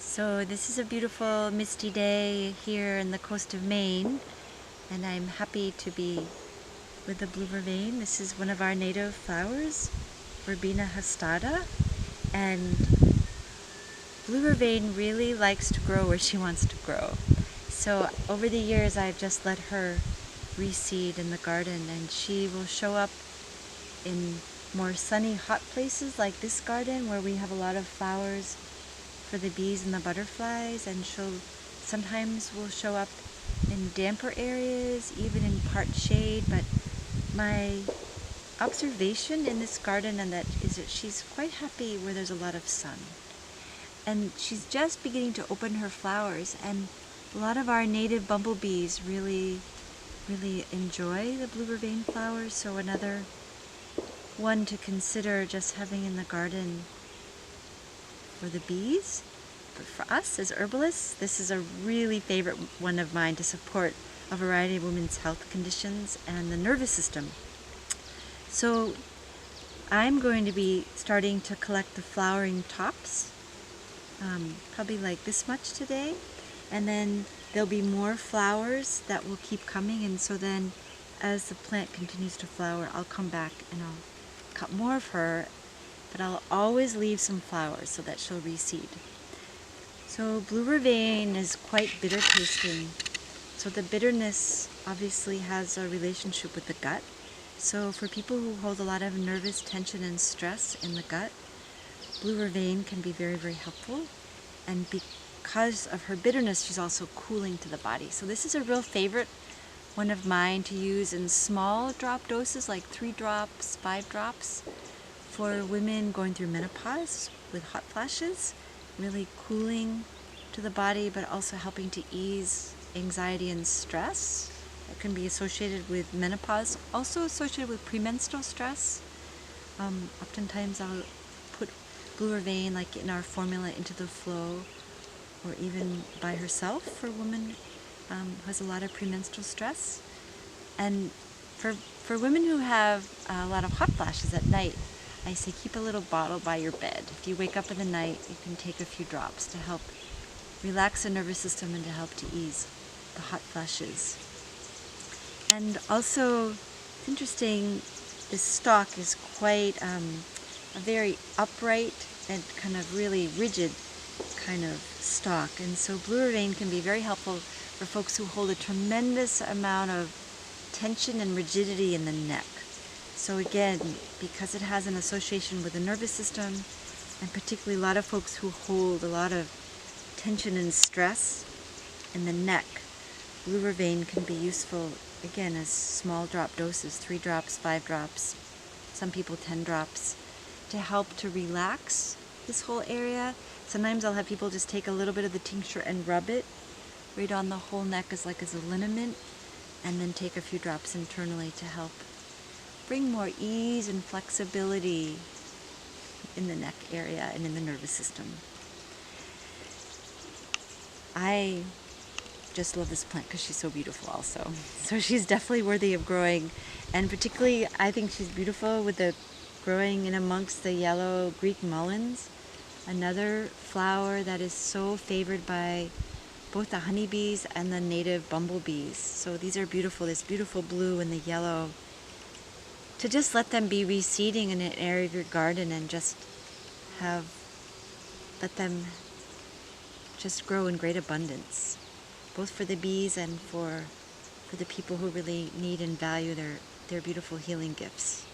So this is a beautiful misty day here in the coast of Maine, and I'm happy to be with the Blue Vervain. This is one of our native flowers, Verbena hastata, and Blue Vervain really likes to grow where she wants to grow. So over the years I've just let her reseed in the garden, and she will show up in more sunny, hot places like this garden where we have a lot of flowers for the bees and the butterflies, and sometimes will show up in damper areas, even in part shade. But my observation in this garden is that she's quite happy where there's a lot of sun. And she's just beginning to open her flowers, and a lot of our native bumblebees really enjoy the Blue Vervain flowers, so another one to consider just having in the garden for the bees. But for us as herbalists, this is a really favorite one of mine to support a variety of women's health conditions and the nervous system. So I'm going to be starting to collect the flowering tops, probably like this much today, and then there'll be more flowers that will keep coming, and so then as the plant continues to flower, I'll come back and I'll cut more of her, but I'll always leave some flowers so that she'll reseed. So Blue Vervain is quite bitter tasting. So the bitterness obviously has a relationship with the gut. So for people who hold a lot of nervous tension and stress in the gut, Blue Vervain can be very helpful. And because of her bitterness, she's also cooling to the body. So this is a real favorite one of mine to use in small drop doses, like 3 drops, 5 drops, for women going through menopause with hot flashes, really cooling to the body, but also helping to ease anxiety and stress that can be associated with menopause, also associated with premenstrual stress. Oftentimes I'll put Blue Vervain like in our formula into the flow, or even by herself for a woman who has a lot of premenstrual stress. And for women who have a lot of hot flashes at night, I say keep a little bottle by your bed. If you wake up in the night, you can take a few drops to help relax the nervous system and to help to ease the hot flashes. And also, it's interesting, this stalk is quite a very upright and kind of really rigid kind of stalk. And so Blue Vervain can be very helpful for folks who hold a tremendous amount of tension and rigidity in the neck. So again, because it has an association with the nervous system, and particularly a lot of folks who hold a lot of tension and stress in the neck, Blue Vervain can be useful, again, as small drop doses, 3 drops, 5 drops, some people 10 drops, to help to relax this whole area. Sometimes I'll have people just take a little bit of the tincture and rub it right on the whole neck as a liniment, and then take a few drops internally to help bring more ease and flexibility in the neck area and in the nervous system. I just love this plant because she's so beautiful also. So she's definitely worthy of growing, and particularly I think she's beautiful with the growing in amongst the yellow Greek mullins, another flower that is so favored by both the honeybees and the native bumblebees. So these are beautiful, this beautiful blue and the yellow. To just let them be reseeding in an area of your garden and just let them just grow in great abundance, both for the bees and for the people who really need and value their beautiful healing gifts.